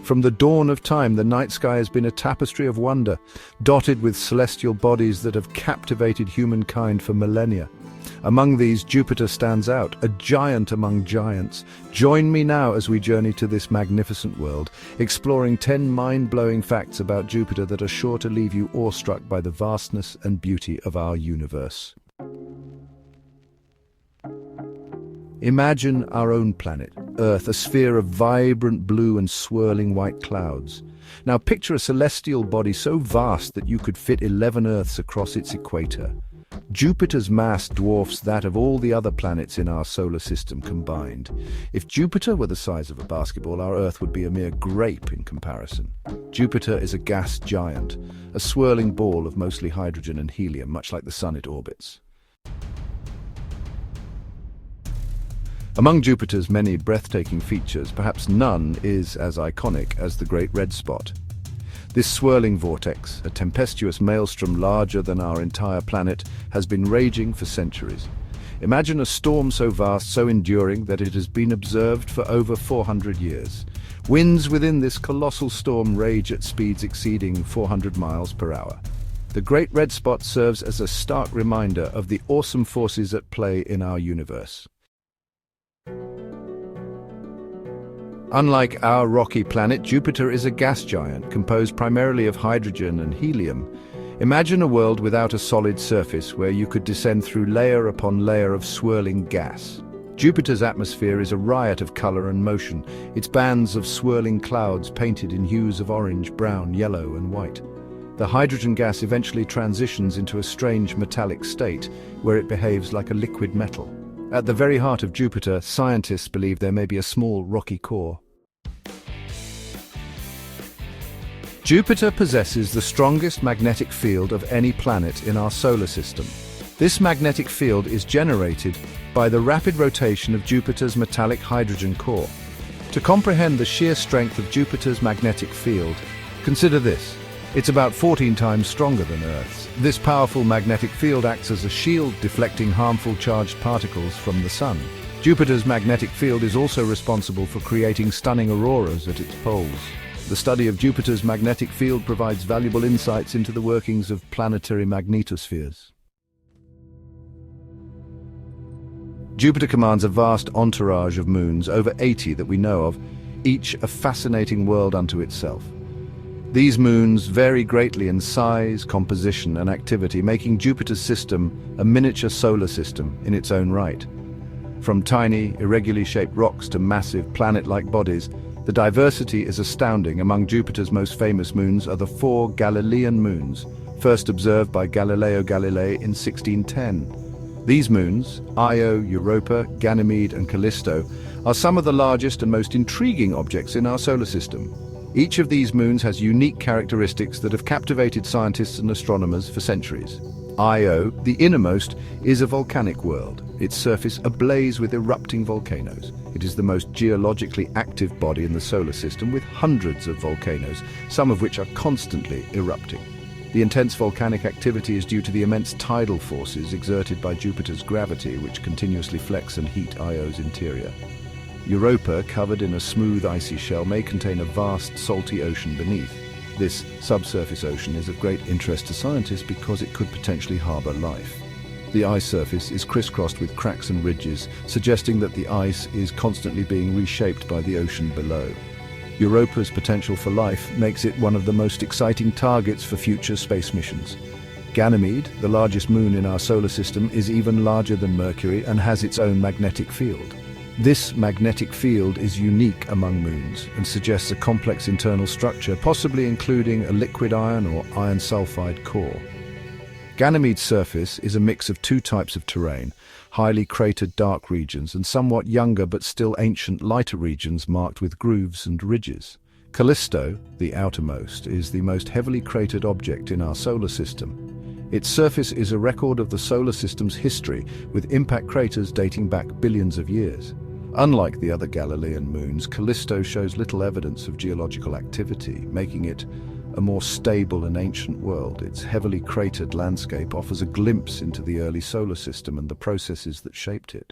From the dawn of time, the night sky has been a tapestry of wonder, dotted with celestial bodies that have captivated humankind for millennia. Among these, Jupiter stands out, a giant among giants. Join me now as we journey to this magnificent world, exploring 10 mind-blowing facts about Jupiter that are sure to leave you awestruck by the vastness and beauty of our universe. Imagine our own planet, Earth, a sphere of vibrant blue and swirling white clouds. Now picture a celestial body so vast that you could fit 11 Earths across its equator. Jupiter's mass dwarfs that of all the other planets in our solar system combined. If Jupiter were the size of a basketball, our Earth would be a mere grape in comparison. Jupiter is a gas giant, a swirling ball of mostly hydrogen and helium, much like the Sun it orbits. Among Jupiter's many breathtaking features, perhaps none is as iconic as the Great Red Spot. This swirling vortex, a tempestuous maelstrom larger than our entire planet, has been raging for centuries. Imagine a storm so vast, so enduring, that it has been observed for over 400 years. Winds within this colossal storm rage at speeds exceeding 400 miles per hour. The Great Red Spot serves as a stark reminder of the awesome forces at play in our universe. Unlike our rocky planet, Jupiter is a gas giant composed primarily of hydrogen and helium. Imagine a world without a solid surface where you could descend through layer upon layer of swirling gas. Jupiter's atmosphere is a riot of color and motion, its bands of swirling clouds painted in hues of orange, brown, yellow, and white. The hydrogen gas eventually transitions into a strange metallic state where it behaves like a liquid metal. At the very heart of Jupiter, scientists believe there may be a small rocky core. Jupiter possesses the strongest magnetic field of any planet in our solar system. This magnetic field is generated by the rapid rotation of Jupiter's metallic hydrogen core. To comprehend the sheer strength of Jupiter's magnetic field, consider this. It's about 14 times stronger than Earth's. This powerful magnetic field acts as a shield, deflecting harmful charged particles from the Sun. Jupiter's magnetic field is also responsible for creating stunning auroras at its poles. The study of Jupiter's magnetic field provides valuable insights into the workings of planetary magnetospheres. Jupiter commands a vast entourage of moons, over 80 that we know of, each a fascinating world unto itself. These moons vary greatly in size, composition, and activity, making Jupiter's system a miniature solar system in its own right. From tiny, irregularly shaped rocks to massive, planet-like bodies, the diversity is astounding. Among Jupiter's most famous moons are the 4 Galilean moons, first observed by Galileo Galilei in 1610. These moons, Io, Europa, Ganymede, and Callisto, are some of the largest and most intriguing objects in our solar system. Each of these moons has unique characteristics that have captivated scientists and astronomers for centuries. Io, the innermost, is a volcanic world, its surface ablaze with erupting volcanoes. It is the most geologically active body in the solar system, with hundreds of volcanoes, some of which are constantly erupting. The intense volcanic activity is due to the immense tidal forces exerted by Jupiter's gravity, which continuously flex and heat Io's interior. Europa, covered in a smooth icy shell, may contain a vast salty ocean beneath. This subsurface ocean is of great interest to scientists because it could potentially harbor life. The ice surface is crisscrossed with cracks and ridges, suggesting that the ice is constantly being reshaped by the ocean below. Europa's potential for life makes it one of the most exciting targets for future space missions. Ganymede, the largest moon in our solar system, is even larger than Mercury and has its own magnetic field. This magnetic field is unique among moons and suggests a complex internal structure, possibly including a liquid iron or iron sulfide core. Ganymede's surface is a mix of 2 types of terrain, highly cratered dark regions and somewhat younger but still ancient lighter regions marked with grooves and ridges. Callisto, the outermost, is the most heavily cratered object in our solar system. Its surface is a record of the solar system's history, with impact craters dating back billions of years. Unlike the other Galilean moons, Callisto shows little evidence of geological activity, making it a more stable and ancient world. Its heavily cratered landscape offers a glimpse into the early solar system and the processes that shaped it.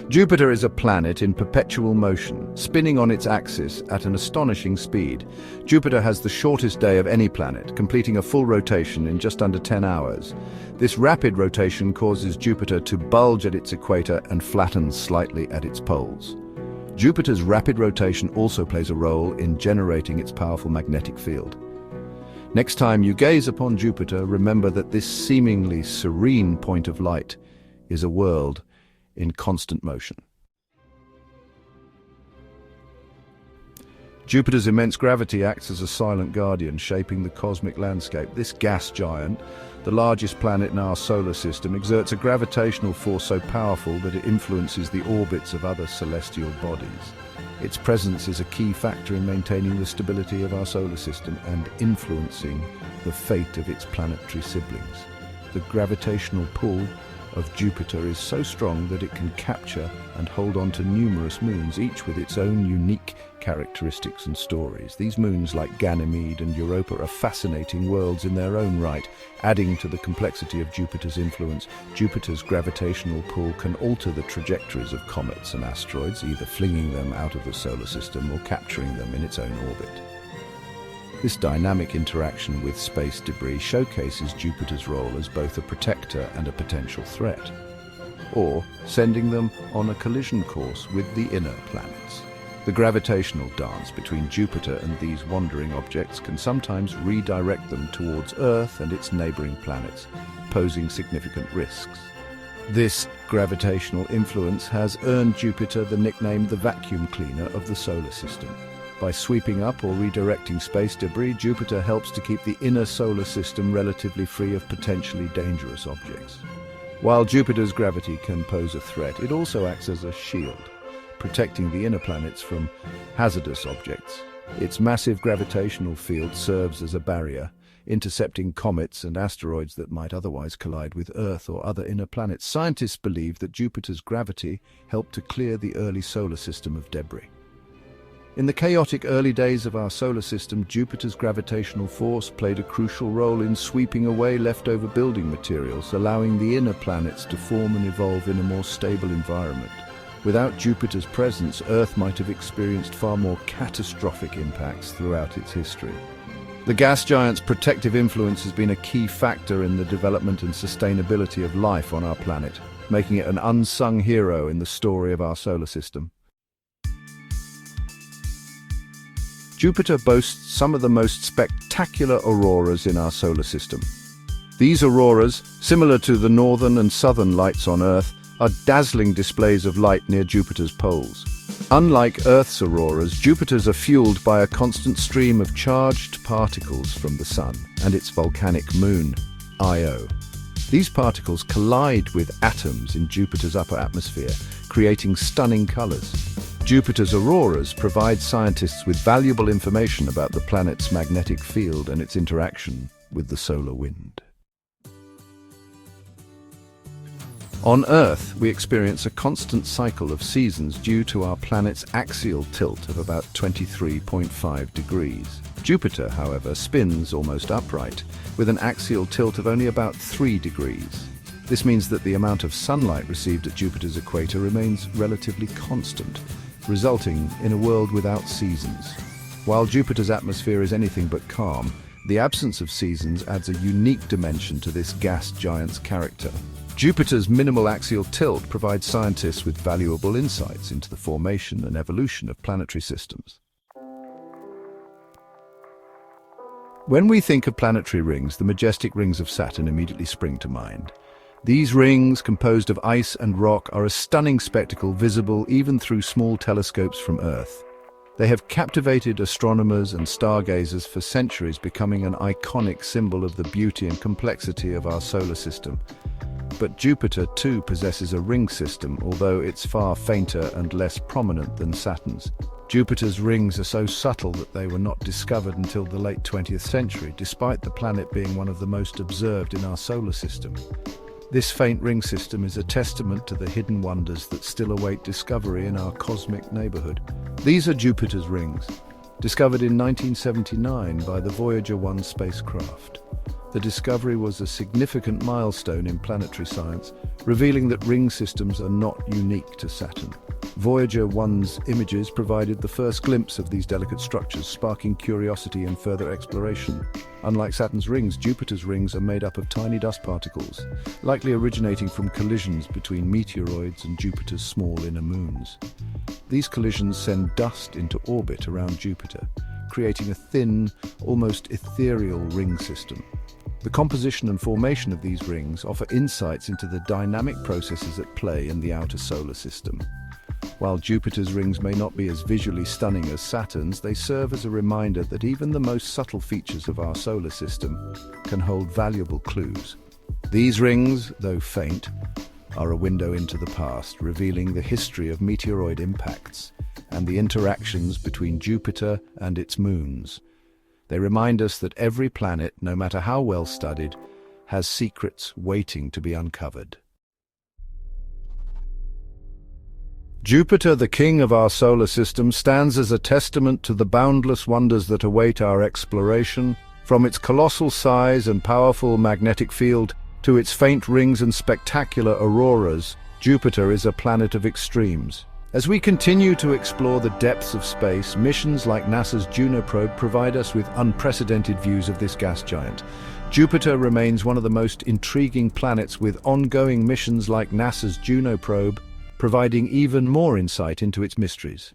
Jupiter is a planet in perpetual motion, spinning on its axis at an astonishing speed. Jupiter has the shortest day of any planet, completing a full rotation in just under 10 hours. This rapid rotation causes Jupiter to bulge at its equator and flatten slightly at its poles. Jupiter's rapid rotation also plays a role in generating its powerful magnetic field. Next time you gaze upon Jupiter, remember that this seemingly serene point of light is a world in constant motion. Jupiter's immense gravity acts as a silent guardian, shaping the cosmic landscape. This gas giant, the largest planet in our solar system, exerts a gravitational force so powerful that it influences the orbits of other celestial bodies. Its presence is a key factor in maintaining the stability of our solar system and influencing the fate of its planetary siblings. The gravitational pull of Jupiter is so strong that it can capture and hold on to numerous moons, each with its own unique characteristics and stories. These moons, like Ganymede and Europa, are fascinating worlds in their own right, adding to the complexity of Jupiter's influence. Jupiter's gravitational pull can alter the trajectories of comets and asteroids, either flinging them out of the solar system or capturing them in its own orbit. This dynamic interaction with space debris showcases Jupiter's role as both a protector and a potential threat, or sending them on a collision course with the inner planets. The gravitational dance between Jupiter and these wandering objects can sometimes redirect them towards Earth and its neighboring planets, posing significant risks. This gravitational influence has earned Jupiter the nickname the vacuum cleaner of the solar system. By sweeping up or redirecting space debris, Jupiter helps to keep the inner solar system relatively free of potentially dangerous objects. While Jupiter's gravity can pose a threat, it also acts as a shield, protecting the inner planets from hazardous objects. Its massive gravitational field serves as a barrier, intercepting comets and asteroids that might otherwise collide with Earth or other inner planets. Scientists believe that Jupiter's gravity helped to clear the early solar system of debris. In the chaotic early days of our solar system, Jupiter's gravitational force played a crucial role in sweeping away leftover building materials, allowing the inner planets to form and evolve in a more stable environment. Without Jupiter's presence, Earth might have experienced far more catastrophic impacts throughout its history. The gas giant's protective influence has been a key factor in the development and sustainability of life on our planet, making it an unsung hero in the story of our solar system. Jupiter boasts some of the most spectacular auroras in our solar system. These auroras, similar to the northern and southern lights on Earth, are dazzling displays of light near Jupiter's poles. Unlike Earth's auroras, Jupiter's are fueled by a constant stream of charged particles from the Sun and its volcanic moon, Io. These particles collide with atoms in Jupiter's upper atmosphere, creating stunning colors. Jupiter's auroras provide scientists with valuable information about the planet's magnetic field and its interaction with the solar wind. On Earth, we experience a constant cycle of seasons due to our planet's axial tilt of about 23.5 degrees. Jupiter, however, spins almost upright, with an axial tilt of only about 3 degrees. This means that the amount of sunlight received at Jupiter's equator remains relatively constant, resulting in a world without seasons. While Jupiter's atmosphere is anything but calm, the absence of seasons adds a unique dimension to this gas giant's character. Jupiter's minimal axial tilt provides scientists with valuable insights into the formation and evolution of planetary systems. When we think of planetary rings, the majestic rings of Saturn immediately spring to mind. These rings, composed of ice and rock, are a stunning spectacle visible even through small telescopes from Earth. They have captivated astronomers and stargazers for centuries, becoming an iconic symbol of the beauty and complexity of our solar system. But Jupiter too possesses a ring system, although it's far fainter and less prominent than Saturn's. Jupiter's rings are so subtle that they were not discovered until the late 20th century, despite the planet being one of the most observed in our solar system. This faint ring system is a testament to the hidden wonders that still await discovery in our cosmic neighborhood. These are Jupiter's rings, discovered in 1979 by the Voyager 1 spacecraft. The discovery was a significant milestone in planetary science, revealing that ring systems are not unique to Saturn. Voyager 1's images provided the first glimpse of these delicate structures, sparking curiosity and further exploration. Unlike Saturn's rings, Jupiter's rings are made up of tiny dust particles, likely originating from collisions between meteoroids and Jupiter's small inner moons. These collisions send dust into orbit around Jupiter, creating a thin, almost ethereal ring system. The composition and formation of these rings offer insights into the dynamic processes at play in the outer solar system. While Jupiter's rings may not be as visually stunning as Saturn's, they serve as a reminder that even the most subtle features of our solar system can hold valuable clues. These rings, though faint, are a window into the past, revealing the history of meteoroid impacts and the interactions between Jupiter and its moons. They remind us that every planet, no matter how well studied, has secrets waiting to be uncovered. Jupiter, the king of our solar system, stands as a testament to the boundless wonders that await our exploration. From its colossal size and powerful magnetic field to its faint rings and spectacular auroras, Jupiter is a planet of extremes. As we continue to explore the depths of space, missions like NASA's Juno probe provide us with unprecedented views of this gas giant. Jupiter remains one of the most intriguing planets, with ongoing missions like NASA's Juno probe providing even more insight into its mysteries.